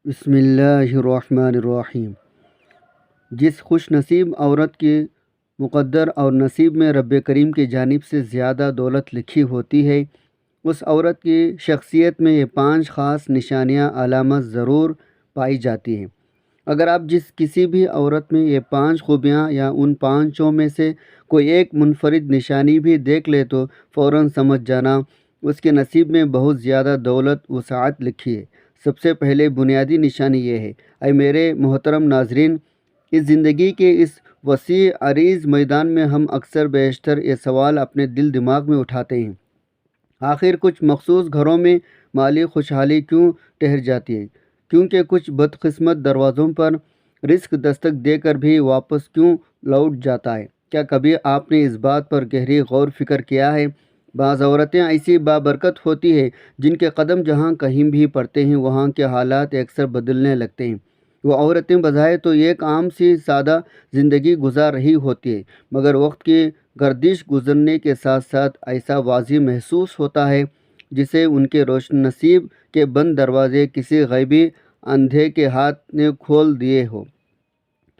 بسم اللہ الرحمن الرحیم۔ جس خوش نصیب عورت کے مقدر اور نصیب میں رب کریم کی جانب سے زیادہ دولت لکھی ہوتی ہے، اس عورت کی شخصیت میں یہ 5 خاص نشانیاں علامت ضرور پائی جاتی ہیں۔ اگر آپ کسی بھی عورت میں یہ 5 خوبیاں یا ان 5 میں سے کوئی ایک منفرد نشانی بھی دیکھ لے تو فوراً سمجھ جانا اس کے نصیب میں بہت زیادہ دولت وسعت لکھی ہے۔ سب سے پہلے بنیادی نشانی یہ ہے، اے میرے محترم ناظرین، اس زندگی کے اس وسیع عریض میدان میں ہم اکثر بیشتر یہ سوال اپنے دل دماغ میں اٹھاتے ہیں، آخر کچھ مخصوص گھروں میں مالی خوشحالی کیوں ٹھہر جاتی ہے؟ کیونکہ کچھ بدقسمت دروازوں پر رزق دستک دے کر بھی واپس کیوں لوٹ جاتا ہے؟ کیا کبھی آپ نے اس بات پر گہری غور فکر کیا ہے؟ بعض عورتیں ایسی بابرکت ہوتی ہیں جن کے قدم جہاں کہیں بھی پڑتے ہیں وہاں کے حالات اکثر بدلنے لگتے ہیں۔ وہ عورتیں بظاہر تو ایک عام سی سادہ زندگی گزار رہی ہوتی ہیں، مگر وقت کی گردش گزرنے کے ساتھ ساتھ ایسا واضح محسوس ہوتا ہے جسے ان کے روشن نصیب کے بند دروازے کسی غیبی اندھے کے ہاتھ نے کھول دیے ہو۔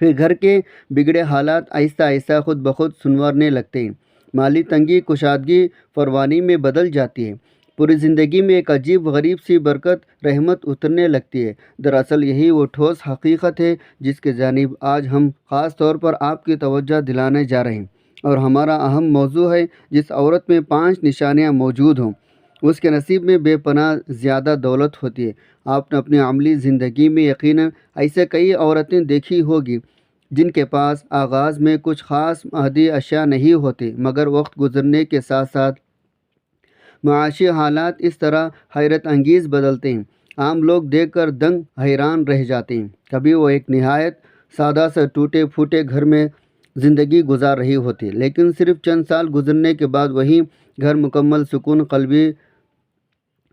پھر گھر کے بگڑے حالات آہستہ آہستہ خود بخود سنورنے لگتے ہیں، مالی تنگی کشادگی فراوانی میں بدل جاتی ہے، پوری زندگی میں ایک عجیب غریب سی برکت رحمت اترنے لگتی ہے۔ دراصل یہی وہ ٹھوس حقیقت ہے جس کی جانب آج ہم خاص طور پر آپ کی توجہ دلانے جا رہے ہیں، اور ہمارا اہم موضوع ہے جس عورت میں 5 نشانیاں موجود ہوں اس کے نصیب میں بے پناہ زیادہ دولت ہوتی ہے۔ آپ نے اپنی عملی زندگی میں یقیناً ایسے کئی عورتیں دیکھی ہوگی جن کے پاس آغاز میں کچھ خاص مادی اشیاء نہیں ہوتے، مگر وقت گزرنے کے ساتھ ساتھ معاشی حالات اس طرح حیرت انگیز بدلتے ہیں، عام لوگ دیکھ کر دنگ حیران رہ جاتے ہیں۔ کبھی وہ ایک نہایت سادہ سے ٹوٹے پھوٹے گھر میں زندگی گزار رہی ہوتی ہے، لیکن صرف چند سال گزرنے کے بعد وہی گھر مکمل سکون قلبی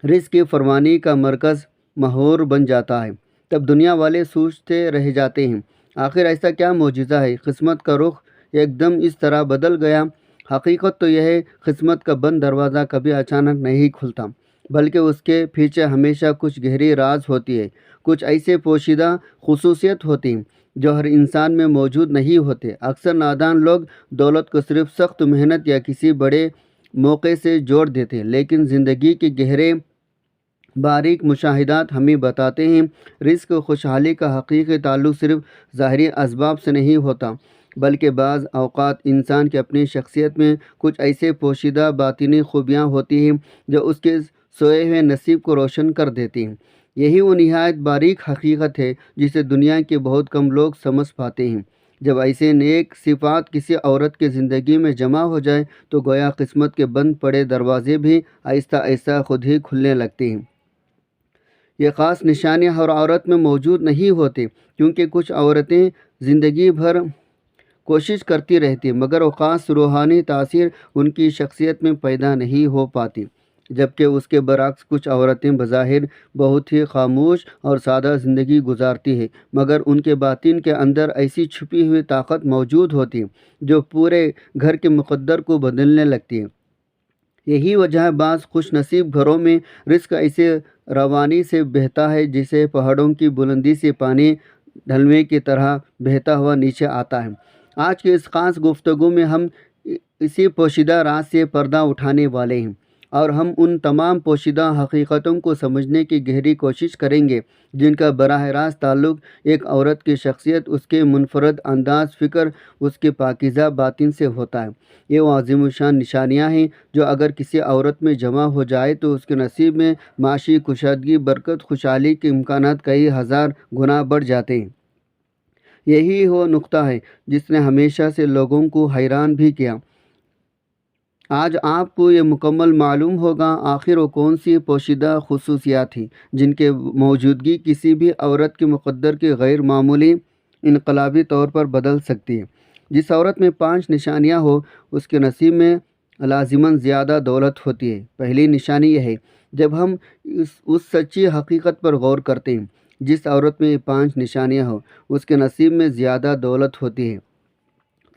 رزق کی فراوانی کا مرکز محور بن جاتا ہے۔ تب دنیا والے سوچتے رہ جاتے ہیں، آخر ایسا کیا معجزہ ہے؟ قسمت کا رخ ایک دم اس طرح بدل گیا۔ حقیقت تو یہ ہے، قسمت کا بند دروازہ کبھی اچانک نہیں کھلتا، بلکہ اس کے پیچھے ہمیشہ کچھ گہری راز ہوتی ہے، کچھ ایسے پوشیدہ خصوصیت ہوتی ہیں جو ہر انسان میں موجود نہیں ہوتے۔ اکثر نادان لوگ دولت کو صرف سخت محنت یا کسی بڑے موقع سے جوڑ دیتے ہیں، لیکن زندگی کے گہرے باریک مشاہدات ہمیں بتاتے ہیں رزق و خوشحالی کا حقیقی تعلق صرف ظاہری اسباب سے نہیں ہوتا، بلکہ بعض اوقات انسان کی اپنی شخصیت میں کچھ ایسے پوشیدہ باطنی خوبیاں ہوتی ہیں جو اس کے سوئے ہوئے نصیب کو روشن کر دیتی ہیں۔ یہی وہ نہایت باریک حقیقت ہے جسے دنیا کے بہت کم لوگ سمجھ پاتے ہیں۔ جب ایسے نیک صفات کسی عورت کی زندگی میں جمع ہو جائے تو گویا قسمت کے بند پڑے دروازے بھی آہستہ آہستہ خود ہی کھلنے لگتے ہیں۔ یہ خاص نشانیاں ہر عورت میں موجود نہیں ہوتے، کیونکہ کچھ عورتیں زندگی بھر کوشش کرتی رہتی ہیں مگر وہ خاص روحانی تاثیر ان کی شخصیت میں پیدا نہیں ہو پاتی، جبکہ اس کے برعکس کچھ عورتیں بظاہر بہت ہی خاموش اور سادہ زندگی گزارتی ہیں، مگر ان کے باطن کے اندر ایسی چھپی ہوئی طاقت موجود ہوتی ہے جو پورے گھر کے مقدر کو بدلنے لگتی ہے۔ یہی وجہ ہے بعض خوش نصیب گھروں میں رزق ایسے روانی سے بہتا ہے جسے پہاڑوں کی بلندی سے پانی ڈھلویں کی طرح بہتا ہوا نیچے آتا ہے۔ آج کی اس خاص گفتگو میں ہم اسی پوشیدہ راز سے پردہ اٹھانے والے ہیں، اور ہم ان تمام پوشیدہ حقیقتوں کو سمجھنے کی گہری کوشش کریں گے جن کا براہ راست تعلق ایک عورت کی شخصیت، اس کے منفرد انداز فکر، اس کے پاکیزہ باطن سے ہوتا ہے۔ یہ وہ عظیم الشان نشانیاں ہیں جو اگر کسی عورت میں جمع ہو جائے تو اس کے نصیب میں معاشی کشادگی، برکت، خوشحالی کے امکانات کئی ہزار گنا بڑھ جاتے ہیں۔ یہی وہ نقطہ ہے جس نے ہمیشہ سے لوگوں کو حیران بھی کیا۔ آج آپ کو یہ مکمل معلوم ہوگا آخر وہ کون سی پوشیدہ خصوصیات ہیں جن کے موجودگی کسی بھی عورت کے مقدر کے غیر معمولی انقلابی طور پر بدل سکتی ہے۔ جس عورت میں 5 نشانیاں ہو اس کے نصیب میں لازماً زیادہ دولت ہوتی ہے۔ پہلی نشانی یہ ہے، جب ہم اس سچی حقیقت پر غور کرتے ہیں، جس عورت میں یہ 5 نشانیاں ہوں اس کے نصیب میں زیادہ دولت ہوتی ہے،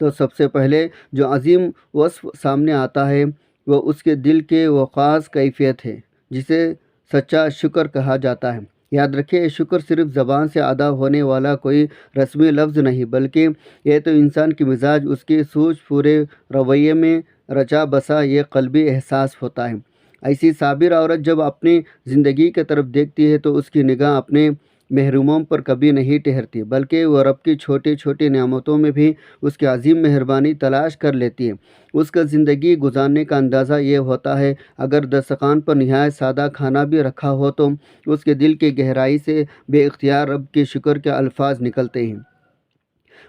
تو سب سے پہلے جو عظیم وصف سامنے آتا ہے وہ اس کے دل کے وہ خاص کیفیت ہے جسے سچا شکر کہا جاتا ہے۔ یاد رکھیں، شکر صرف زبان سے ادا ہونے والا کوئی رسمی لفظ نہیں، بلکہ یہ تو انسان کی مزاج، اس کی سوچ، پورے رویے میں رچا بسا یہ قلبی احساس ہوتا ہے۔ ایسی صابر عورت جب اپنی زندگی کی طرف دیکھتی ہے تو اس کی نگاہ اپنے محروموں پر کبھی نہیں ٹھہرتی، بلکہ وہ رب کی چھوٹی چھوٹی نعمتوں میں بھی اس کی عظیم مہربانی تلاش کر لیتی ہے۔ اس کا زندگی گزارنے کا اندازہ یہ ہوتا ہے، اگر دسترخوان پر نہایت سادہ کھانا بھی رکھا ہو تو اس کے دل کی گہرائی سے بے اختیار رب کے شکر کے الفاظ نکلتے ہیں،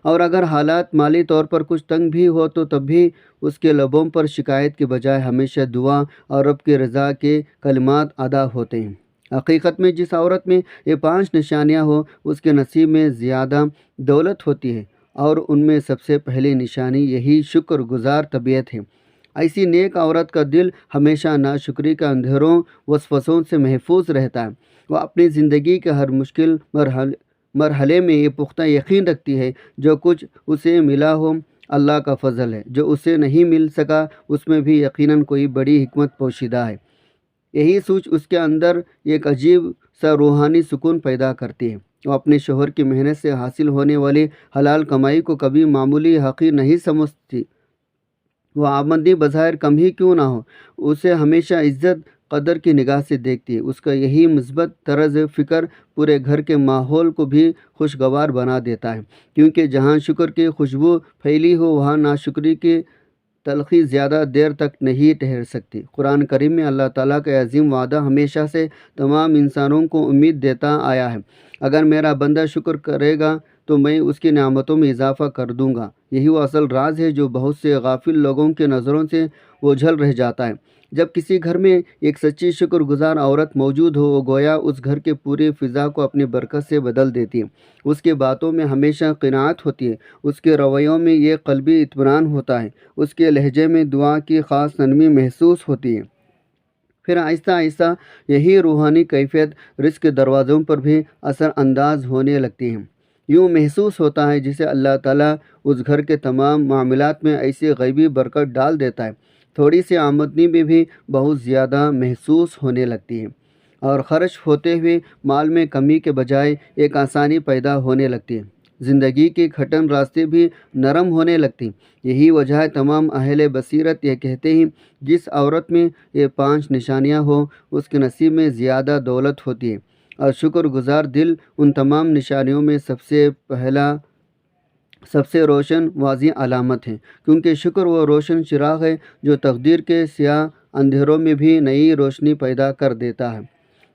اور اگر حالات مالی طور پر کچھ تنگ بھی ہو تو تب بھی اس کے لبوں پر شکایت کے بجائے ہمیشہ دعا اور رب کی رضا کے کلمات ادا ہوتے ہیں۔ حقیقت میں جس عورت میں یہ 5 نشانیاں ہوں اس کے نصیب میں زیادہ دولت ہوتی ہے، اور ان میں سب سے پہلی نشانی یہی شکر گزار طبیعت ہے۔ ایسی نیک عورت کا دل ہمیشہ ناشکری کے اندھیروں وسوسوں سے محفوظ رہتا ہے۔ وہ اپنی زندگی کے ہر مشکل مرحلے میں یہ پختہ یقین رکھتی ہے، جو کچھ اسے ملا ہو اللہ کا فضل ہے، جو اسے نہیں مل سکا اس میں بھی یقیناً کوئی بڑی حکمت پوشیدہ ہے۔ یہی سوچ اس کے اندر ایک عجیب سا روحانی سکون پیدا کرتی ہے۔ وہ اپنے شوہر کی محنت سے حاصل ہونے والی حلال کمائی کو کبھی معمولی حقیر نہیں سمجھتی۔ وہ آمدنی بظاہر کم ہی کیوں نہ ہو، اسے ہمیشہ عزت قدر کی نگاہ سے دیکھتی ہے۔ اس کا یہی مثبت طرز فکر پورے گھر کے ماحول کو بھی خوشگوار بنا دیتا ہے، کیونکہ جہاں شکر کی خوشبو پھیلی ہو وہاں ناشکری کی تلخی زیادہ دیر تک نہیں ٹھہر سکتی۔ قرآن کریم میں اللہ تعالیٰ کا عظیم وعدہ ہمیشہ سے تمام انسانوں کو امید دیتا آیا ہے، اگر میرا بندہ شکر کرے گا تو میں اس کی نعمتوں میں اضافہ کر دوں گا۔ یہی وہ اصل راز ہے جو بہت سے غافل لوگوں کی نظروں سے اوجھل رہ جاتا ہے۔ جب کسی گھر میں ایک سچی شکر گزار عورت موجود ہو، وہ گویا اس گھر کے پوری فضا کو اپنی برکت سے بدل دیتی ہے۔ اس کی باتوں میں ہمیشہ قناعت ہوتی ہے، اس کے رویوں میں یہ قلبی اطمینان ہوتا ہے، اس کے لہجے میں دعا کی خاص نرمی محسوس ہوتی ہے۔ پھر آہستہ آہستہ یہی روحانی کیفیت رزق کے دروازوں پر بھی اثر انداز ہونے لگتی ہے۔ یوں محسوس ہوتا ہے جسے اللہ تعالیٰ اس گھر کے تمام معاملات میں ایسی غیبی برکت ڈال دیتا ہے، تھوڑی سی آمدنی میں بھی بہت زیادہ محسوس ہونے لگتی ہے، اور خرچ ہوتے ہوئے مال میں کمی کے بجائے ایک آسانی پیدا ہونے لگتی ہے۔ زندگی کے کھٹن راستے بھی نرم ہونے لگتی۔ یہی وجہ ہے تمام اہل بصیرت یہ کہتے ہیں، جس عورت میں یہ 5 نشانیاں ہوں اس کے نصیب میں زیادہ دولت ہوتی ہے، اور شکر گزار دل ان تمام نشانیوں میں سب سے روشن واضح علامت ہے، کیونکہ شکر وہ روشن چراغ ہے جو تقدیر کے سیاہ اندھیروں میں بھی نئی روشنی پیدا کر دیتا ہے۔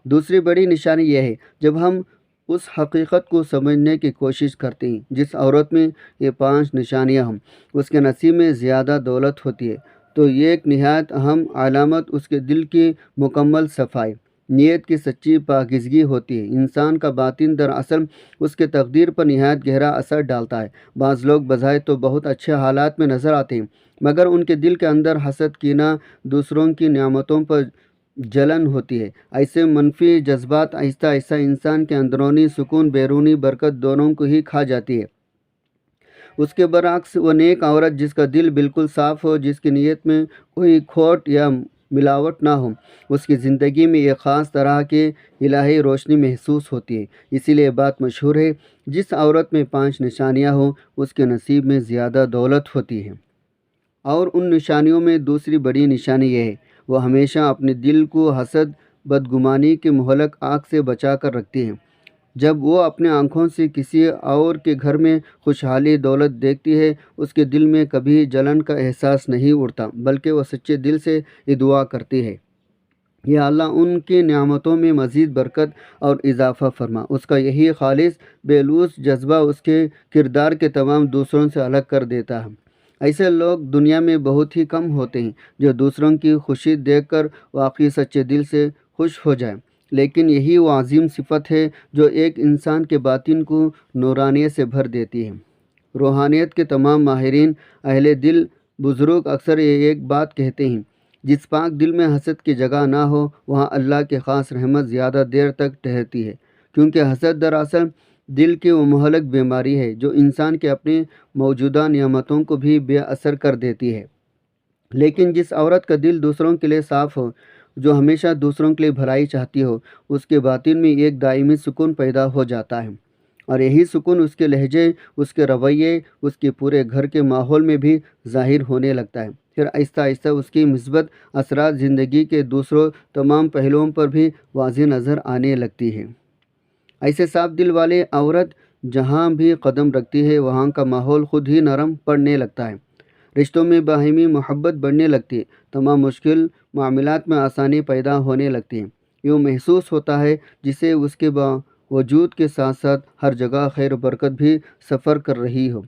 دوسری بڑی نشانی یہ ہے، جب ہم اس حقیقت کو سمجھنے کی کوشش کرتے ہیں جس عورت میں یہ 5 نشانیاں ہوں اس کے نصیب میں زیادہ دولت ہوتی ہے، تو یہ ایک نہایت اہم علامت اس کے دل کی مکمل صفائی، نیت کی سچی پاکیزگی ہوتی ہے۔ انسان کا باطن دراصل اس کے تقدیر پر نہایت گہرا اثر ڈالتا ہے۔ بعض لوگ بظاہر تو بہت اچھے حالات میں نظر آتے ہیں، مگر ان کے دل کے اندر حسد، کینہ، دوسروں کی نعمتوں پر جلن ہوتی ہے۔ ایسے منفی جذبات آہستہ آہستہ انسان کے اندرونی سکون، بیرونی برکت دونوں کو ہی کھا جاتی ہے۔ اس کے برعکس وہ نیک عورت جس کا دل بالکل صاف ہو، جس کی نیت میں کوئی کھوٹ یا ملاوٹ نہ ہو، اس کی زندگی میں ایک خاص طرح کی الہی روشنی محسوس ہوتی ہے۔ اسی لیے بات مشہور ہے، جس عورت میں 5 نشانیاں ہوں اس کے نصیب میں زیادہ دولت ہوتی ہے۔ اور ان نشانیوں میں دوسری بڑی نشانی یہ ہے، وہ ہمیشہ اپنے دل کو حسد، بدگمانی کی مہلک آنکھ سے بچا کر رکھتی ہے۔ جب وہ اپنے آنکھوں سے کسی اور کے گھر میں خوشحالی، دولت دیکھتی ہے، اس کے دل میں کبھی جلن کا احساس نہیں اٹھتا، بلکہ وہ سچے دل سے یہ دعا کرتی ہے، یا اللہ ان کی نعمتوں میں مزید برکت اور اضافہ فرما۔ اس کا یہی خالص بے لوث جذبہ اس کے کردار کے تمام دوسروں سے الگ کر دیتا ہے۔ ایسے لوگ دنیا میں بہت ہی کم ہوتے ہیں جو دوسروں کی خوشی دیکھ کر واقعی سچے دل سے خوش ہو جائیں، لیکن یہی وہ عظیم صفت ہے جو ایک انسان کے باطن کو نورانیت سے بھر دیتی ہے۔ روحانیت کے تمام ماہرین، اہل دل، بزرگ اکثر یہ ایک بات کہتے ہیں، جس پاک دل میں حسد کی جگہ نہ ہو وہاں اللہ کی خاص رحمت زیادہ دیر تک ٹھہرتی ہے، کیونکہ حسد دراصل دل کی وہ مہلک بیماری ہے جو انسان کے اپنی موجودہ نعمتوں کو بھی بے اثر کر دیتی ہے۔ لیکن جس عورت کا دل دوسروں کے لیے صاف ہو، جو ہمیشہ دوسروں کے لیے بھلائی چاہتی ہو، اس کے باطن میں ایک دائمی سکون پیدا ہو جاتا ہے، اور یہی سکون اس کے لہجے، اس کے رویے، اس کے پورے گھر کے ماحول میں بھی ظاہر ہونے لگتا ہے۔ پھر آہستہ آہستہ اس کی مثبت اثرات زندگی کے دوسروں تمام پہلوؤں پر بھی واضح نظر آنے لگتی ہے۔ ایسے صاف دل والے عورت جہاں بھی قدم رکھتی ہے وہاں کا ماحول خود ہی نرم پڑنے لگتا ہے، رشتوں میں باہمی محبت بڑھنے لگتی ہے، تمام مشکل معاملات میں آسانی پیدا ہونے لگتی ہے۔ یوں محسوس ہوتا ہے جسے اس کے وجود کے ساتھ ساتھ ہر جگہ خیر و برکت بھی سفر کر رہی ہو۔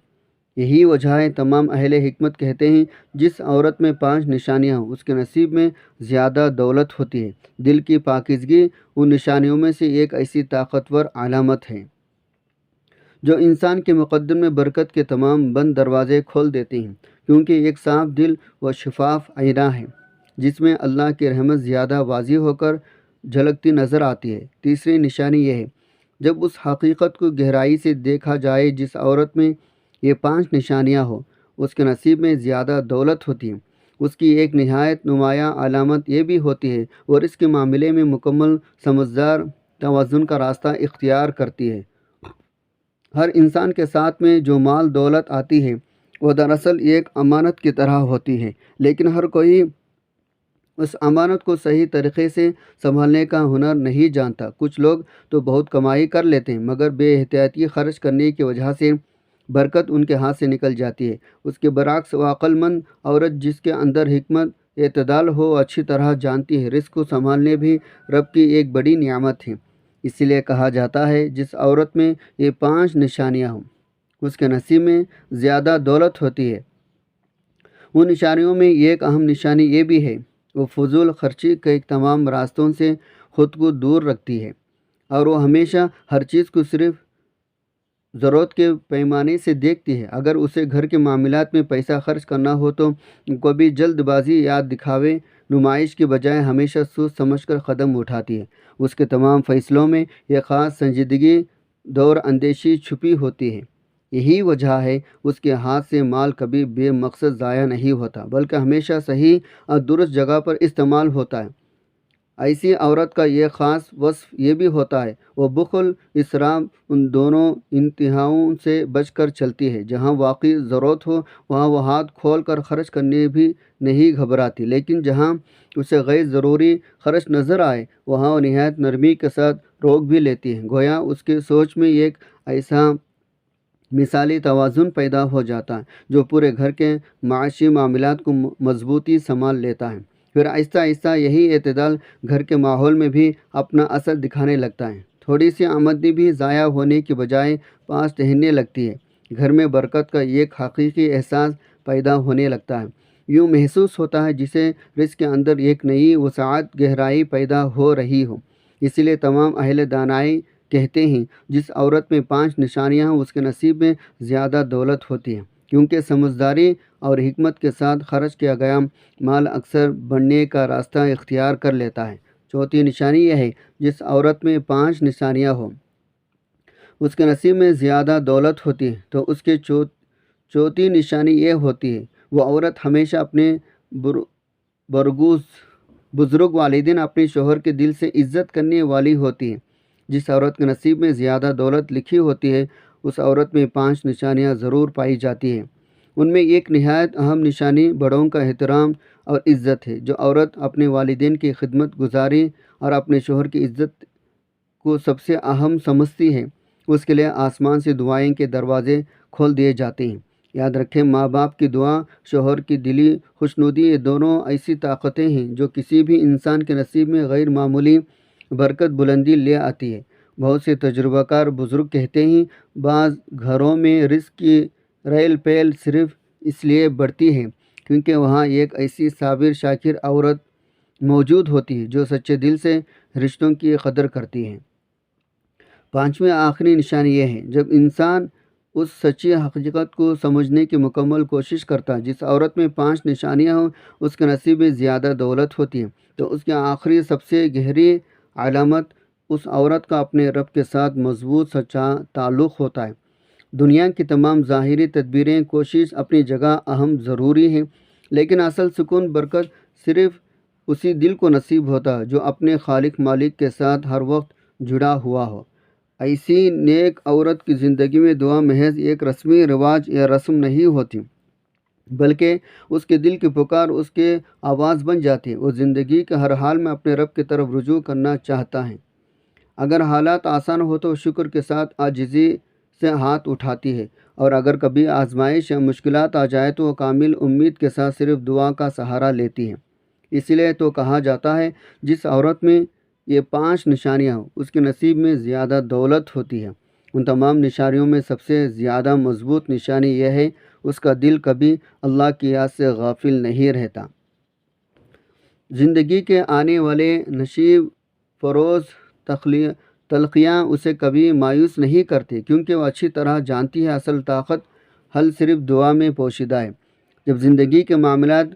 یہی وجہ ہے تمام اہل حکمت کہتے ہیں جس عورت میں 5 نشانیاں ہوں اس کے نصیب میں زیادہ دولت ہوتی ہے۔ دل کی پاکیزگی ان نشانیوں میں سے ایک ایسی طاقتور علامت ہے جو انسان کے مقدر میں برکت کے تمام بند دروازے کھول دیتی ہیں، کیونکہ ایک صاف دل و شفاف آئینہ ہے جس میں اللہ کی رحمت زیادہ واضح ہو کر جھلکتی نظر آتی ہے۔ تیسری نشانی یہ ہے، جب اس حقیقت کو گہرائی سے دیکھا جائے جس عورت میں یہ 5 نشانیاں ہوں اس کے نصیب میں زیادہ دولت ہوتی ہے، اس کی ایک نہایت نمایاں علامت یہ بھی ہوتی ہے اور اس کے معاملے میں مکمل سمجھدار توازن کا راستہ اختیار کرتی ہے۔ ہر انسان کے ساتھ میں جو مال دولت آتی ہے وہ دراصل ایک امانت کی طرح ہوتی ہے، لیکن ہر کوئی اس امانت کو صحیح طریقے سے سنبھالنے کا ہنر نہیں جانتا۔ کچھ لوگ تو بہت کمائی کر لیتے ہیں مگر بے احتیاطی خرچ کرنے کی وجہ سے برکت ان کے ہاتھ سے نکل جاتی ہے۔ اس کے برعکس وہ عقل مند عورت جس کے اندر حکمت اعتدال ہو اچھی طرح جانتی ہے رزق کو سنبھالنے بھی رب کی ایک بڑی نعمت ہے۔ اسی لیے کہا جاتا ہے جس عورت میں یہ 5 نشانیاں ہوں اس کے نصیب میں زیادہ دولت ہوتی ہے۔ ان نشانیوں میں ایک اہم نشانی یہ بھی ہے، وہ فضول خرچی کے تمام راستوں سے خود کو دور رکھتی ہے، اور وہ ہمیشہ ہر چیز کو صرف ضرورت کے پیمانے سے دیکھتی ہے۔ اگر اسے گھر کے معاملات میں پیسہ خرچ کرنا ہو تو کبھی جلد بازی یا دکھاوے نمائش کی بجائے ہمیشہ سوچ سمجھ کر قدم اٹھاتی ہے۔ اس کے تمام فیصلوں میں ایک خاص سنجیدگی، دور اندیشی چھپی ہوتی ہے۔ یہی وجہ ہے اس کے ہاتھ سے مال کبھی بے مقصد ضائع نہیں ہوتا بلکہ ہمیشہ صحیح اور درست جگہ پر استعمال ہوتا ہے۔ ایسی عورت کا یہ خاص وصف یہ بھی ہوتا ہے، وہ بخل، اسراف، ان دونوں انتہاؤں سے بچ کر چلتی ہے۔ جہاں واقعی ضرورت ہو وہاں وہ ہاتھ کھول کر خرچ کرنے بھی نہیں گھبراتی، لیکن جہاں اسے غیر ضروری خرچ نظر آئے وہاں وہ نہایت نرمی کے ساتھ روک بھی لیتی ہے۔ گویا اس کی سوچ میں ایک ایسا مثالی توازن پیدا ہو جاتا ہے جو پورے گھر کے معاشی معاملات کو مضبوطی سنبھال لیتا ہے۔ پھر آہستہ آہستہ یہی اعتدال گھر کے ماحول میں بھی اپنا اثر دکھانے لگتا ہے۔ تھوڑی سی آمدنی بھی ضائع ہونے کی بجائے پاس ٹہلنے لگتی ہے، گھر میں برکت کا ایک حقیقی احساس پیدا ہونے لگتا ہے۔ یوں محسوس ہوتا ہے جسے رزق کے اندر ایک نئی وسعت، گہرائی پیدا ہو رہی ہو۔ اسی لیے تمام اہل دانائی کہتے ہیں جس عورت میں 5 نشانیاں ہیں اس کے نصیب میں زیادہ دولت ہوتی ہے، کیونکہ سمجھداری اور حکمت کے ساتھ خرچ کیا گیا مال اکثر بڑھنے کا راستہ اختیار کر لیتا ہے۔ چوتھی نشانی یہ ہے، جس عورت میں 5 نشانیاں ہوں اس کے نصیب میں زیادہ دولت ہوتی ہے، تو اس کے چوتھی نشانی یہ ہوتی ہے، وہ عورت ہمیشہ اپنے برگزر بزرگ والدین اپنے شوہر کے دل سے عزت کرنے والی ہوتی ہے۔ جس عورت کے نصیب میں زیادہ دولت لکھی ہوتی ہے اس عورت میں 5 نشانیاں ضرور پائی جاتی ہیں۔ ان میں ایک نہایت اہم نشانی بڑوں کا احترام اور عزت ہے۔ جو عورت اپنے والدین کی خدمت گزاری اور اپنے شوہر کی عزت کو سب سے اہم سمجھتی ہے اس کے لیے آسمان سے دعائیں کے دروازے کھول دیے جاتے ہیں۔ یاد رکھیں، ماں باپ کی دعا، شوہر کی دلی خوشنودی، یہ دونوں ایسی طاقتیں ہیں جو کسی بھی انسان کے نصیب میں غیر معمولی برکت، بلندی لے آتی ہے۔ بہت سے تجربہ کار بزرگ کہتے ہیں بعض گھروں میں رزق کی ریل پیل صرف اس لیے بڑھتی ہے کیونکہ وہاں ایک ایسی صابر شاکر عورت موجود ہوتی ہے جو سچے دل سے رشتوں کی قدر کرتی ہے۔ 5ویں آخری نشانی یہ ہے، جب انسان اس سچی حقیقت کو سمجھنے کی مکمل کوشش کرتا ہے جس عورت میں 5 نشانیاں ہوں اس کے نصیب میں زیادہ دولت ہوتی ہے، تو اس کی آخری سب سے گہری علامت اس عورت کا اپنے رب کے ساتھ مضبوط سچا تعلق ہوتا ہے۔ دنیا کی تمام ظاہری تدبیریں، کوشش اپنی جگہ اہم ضروری ہیں، لیکن اصل سکون، برکت صرف اسی دل کو نصیب ہوتا جو اپنے خالق مالک کے ساتھ ہر وقت جڑا ہوا ہو۔ ایسی نیک عورت کی زندگی میں دعا محض ایک رسمی رواج یا رسم نہیں ہوتی، بلکہ اس کے دل کی پکار اس کے آواز بن جاتی ہے۔ وہ زندگی کے ہر حال میں اپنے رب کی طرف رجوع کرنا چاہتا ہے۔ اگر حالات آسان ہو تو شکر کے ساتھ عاجزی سے ہاتھ اٹھاتی ہے، اور اگر کبھی آزمائش یا مشکلات آ جائے تو وہ کامل امید کے ساتھ صرف دعا کا سہارا لیتی ہے۔ اس لیے تو کہا جاتا ہے جس عورت میں یہ 5 نشانیاں ہوں اس کے نصیب میں زیادہ دولت ہوتی ہے۔ ان تمام نشانیوں میں سب سے زیادہ مضبوط نشانی یہ ہے اس کا دل کبھی اللہ کی یاد سے غافل نہیں رہتا۔ زندگی کے آنے والے نشیب فروز تلخیاں اسے کبھی مایوس نہیں کرتی، کیونکہ وہ اچھی طرح جانتی ہے اصل طاقت حل صرف دعا میں پوشیدہ ہے۔ جب زندگی کے معاملات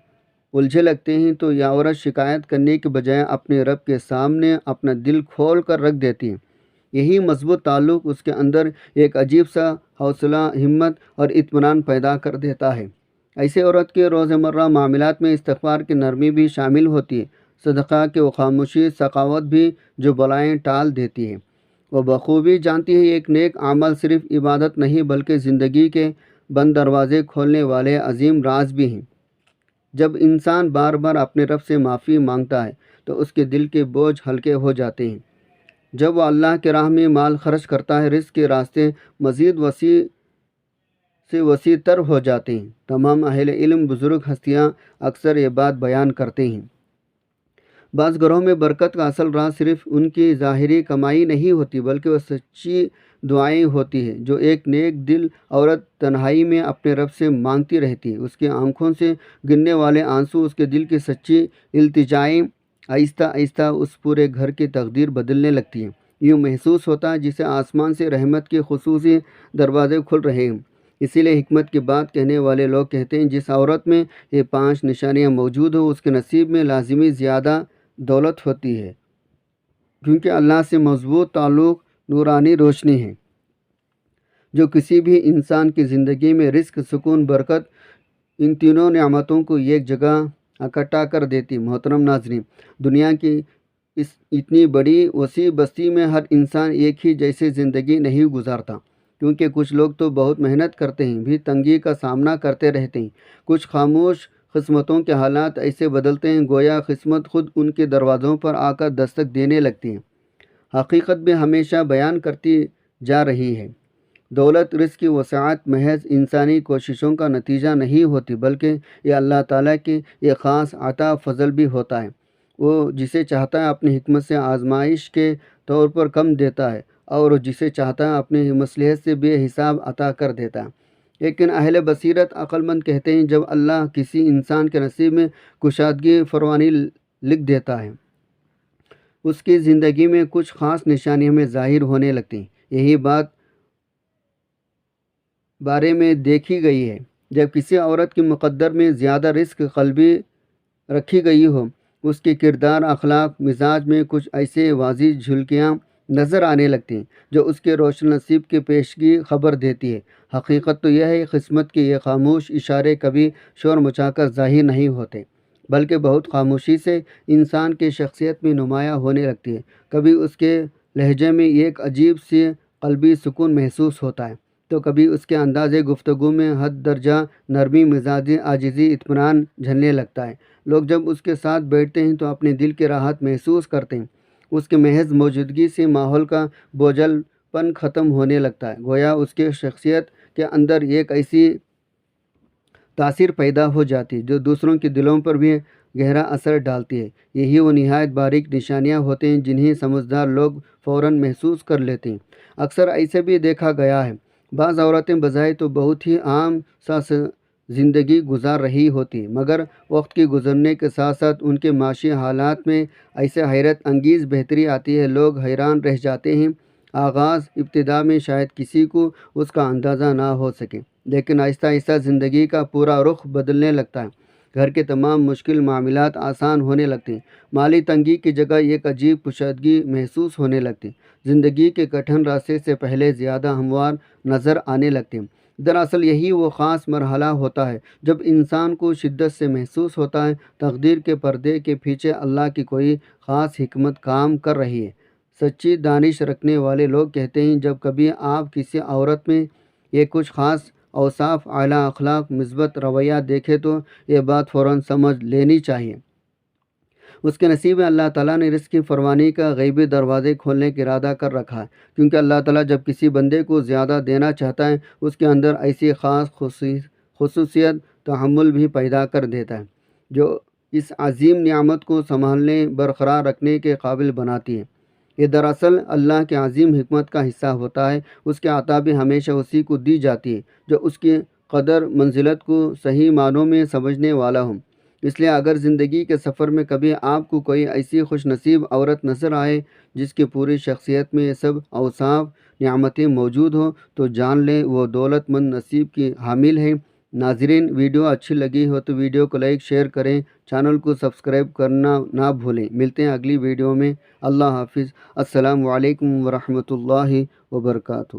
الجھے لگتے ہیں تو یہ عورت شکایت کرنے کے بجائے اپنے رب کے سامنے اپنا دل کھول کر رکھ دیتی ہے۔ یہی مضبوط تعلق اس کے اندر ایک عجیب سا حوصلہ، ہمت اور اطمینان پیدا کر دیتا ہے۔ ایسے عورت کے روزمرہ معاملات میں استغفار کی نرمی بھی شامل ہوتی ہے، صدقہ کی وہ خاموشی، سخاوت بھی جو بلائیں ٹال دیتی ہے۔ وہ بخوبی جانتی ہے ایک نیک عمل صرف عبادت نہیں بلکہ زندگی کے بند دروازے کھولنے والے عظیم راز بھی ہیں۔ جب انسان بار بار اپنے رب سے معافی مانگتا ہے تو اس کے دل کے بوجھ ہلکے ہو جاتے ہیں۔ جب وہ اللہ کی راہ میں مال خرچ کرتا ہے رزق کے راستے مزید وسیع سے وسیع تر ہو جاتے ہیں۔ تمام اہل علم، بزرگ ہستیاں اکثر یہ بات بیان کرتے ہیں۔ بعض گھروں میں برکت کا اصل راز صرف ان کی ظاہری کمائی نہیں ہوتی بلکہ وہ سچی دعائیں ہوتی ہیں جو ایک نیک دل عورت تنہائی میں اپنے رب سے مانگتی رہتی ہے۔ اس کی آنکھوں سے گرنے والے آنسو، اس کے دل کی سچی التجائیں آہستہ آہستہ اس پورے گھر کی تقدیر بدلنے لگتی ہیں۔ یوں محسوس ہوتا ہے جسے آسمان سے رحمت کے خصوصی دروازے کھل رہے ہیں۔ اسی لیے حکمت کی بات کہنے والے لوگ کہتے ہیں جس عورت میں یہ 5 نشانیاں موجود ہوں اس کے نصیب میں لازمی زیادہ دولت ہوتی ہے، کیونکہ اللہ سے مضبوط تعلق نورانی روشنی ہے جو کسی بھی انسان کی زندگی میں رزق، سکون، برکت، ان تینوں نعمتوں کو ایک جگہ اکٹھا کر دیتی۔ محترم ناظرین، دنیا کی اس اتنی بڑی وسیع بستی میں ہر انسان ایک ہی جیسے زندگی نہیں گزارتا، کیونکہ کچھ لوگ تو بہت محنت کرتے ہیں بھی تنگی کا سامنا کرتے رہتے ہیں۔ کچھ خاموش قسمتوں کے حالات ایسے بدلتے ہیں گویا قسمت خود ان کے دروازوں پر آ کر دستک دینے لگتی ہے۔ حقیقت بھی ہمیشہ بیان کرتی جا رہی ہے، دولت، رزق کی وسعت محض انسانی کوششوں کا نتیجہ نہیں ہوتی بلکہ یہ اللہ تعالیٰ کی ایک خاص عطا فضل بھی ہوتا ہے۔ وہ جسے چاہتا ہے اپنی حکمت سے آزمائش کے طور پر کم دیتا ہے اور جسے چاہتا ہے اپنی مصلحت سے بے حساب عطا کر دیتا ہے۔ لیکن اہل بصیرت عقل مند کہتے ہیں جب اللہ کسی انسان کے نصیب میں کشادگی فراوانی لکھ دیتا ہے اس کی زندگی میں کچھ خاص نشانیاں ہمیں ظاہر ہونے لگتی ہیں۔ یہی بات بارے میں دیکھی گئی ہے جب کسی عورت کی مقدر میں زیادہ رزق قلبی رکھی گئی ہو اس کے کردار، اخلاق، مزاج میں کچھ ایسے واضح جھلکیاں نظر آنے لگتی ہیں جو اس کے روشن نصیب کی پیشگی خبر دیتی ہے۔ حقیقت تو یہ ہے قسمت کے یہ خاموش اشارے کبھی شور مچا کر ظاہر نہیں ہوتے بلکہ بہت خاموشی سے انسان کی شخصیت میں نمایاں ہونے لگتی ہے۔ کبھی اس کے لہجے میں ایک عجیب سی قلبی سکون محسوس ہوتا ہے تو کبھی اس کے انداز گفتگو میں حد درجہ نرمی، مزاجی، عاجزی، اطمینان جھلنے لگتا ہے۔ لوگ جب اس کے ساتھ بیٹھتے ہیں تو اپنے دل کی راحت محسوس کرتے ہیں۔ اس کے محض موجودگی سے ماحول کا بوجھل پن ختم ہونے لگتا ہے، گویا اس کے شخصیت کے اندر ایک ایسی تاثیر پیدا ہو جاتی ہے جو دوسروں کے دلوں پر بھی گہرا اثر ڈالتی ہے۔ یہی وہ نہایت باریک نشانیاں ہوتے ہیں جنہیں سمجھدار لوگ فوراً محسوس کر لیتے ہیں۔ اکثر ایسے بھی دیکھا گیا ہے بعض عورتیں بظاہر تو بہت ہی عام سا زندگی گزار رہی ہوتی مگر وقت کے گزرنے کے ساتھ ساتھ ان کے معاشی حالات میں ایسے حیرت انگیز بہتری آتی ہے لوگ حیران رہ جاتے ہیں۔ ابتدا میں شاید کسی کو اس کا اندازہ نہ ہو سکے لیکن آہستہ آہستہ زندگی کا پورا رخ بدلنے لگتا ہے۔ گھر کے تمام مشکل معاملات آسان ہونے لگتے ہیں، مالی تنگی کی جگہ ایک عجیب کشادگی محسوس ہونے لگتی، زندگی کے کٹھن راستے سے پہلے زیادہ ہموار نظر آنے لگتے ہیں۔ دراصل یہی وہ خاص مرحلہ ہوتا ہے جب انسان کو شدت سے محسوس ہوتا ہے تقدیر کے پردے کے پیچھے اللہ کی کوئی خاص حکمت کام کر رہی ہے۔ سچی دانش رکھنے والے لوگ کہتے ہیں جب کبھی آپ کسی عورت میں یہ کچھ خاص اوصاف، اعلیٰ اخلاق، مثبت رویہ دیکھے تو یہ بات فوراً سمجھ لینی چاہیے اس کے نصیب میں اللہ تعالیٰ نے رزق کی فراوانی کا غیبی دروازے کھولنے کا ارادہ کر رکھا ہے، کیونکہ اللہ تعالیٰ جب کسی بندے کو زیادہ دینا چاہتا ہے اس کے اندر ایسی خاص خصوصیت تحمل بھی پیدا کر دیتا ہے جو اس عظیم نعمت کو سنبھالنے برقرار رکھنے کے قابل بناتی ہے۔ یہ دراصل اللہ کے عظیم حکمت کا حصہ ہوتا ہے، اس کے عطا بھی ہمیشہ اسی کو دی جاتی ہے جو اس کی قدر منزلت کو صحیح معنوں میں سمجھنے والا ہوں۔ اس لیے اگر زندگی کے سفر میں کبھی آپ کو کوئی ایسی خوش نصیب عورت نظر آئے جس کی پوری شخصیت میں یہ سب اوصاف نعمتیں موجود ہوں تو جان لیں وہ دولت مند نصیب کی حامل ہے۔ ناظرین، ویڈیو اچھی لگی ہو تو ویڈیو کو لائک شیئر کریں، چینل کو سبسکرائب کرنا نہ بھولیں۔ ملتے ہیں اگلی ویڈیو میں۔ اللہ حافظ۔ السلام علیکم ورحمۃ اللہ وبرکاتہ۔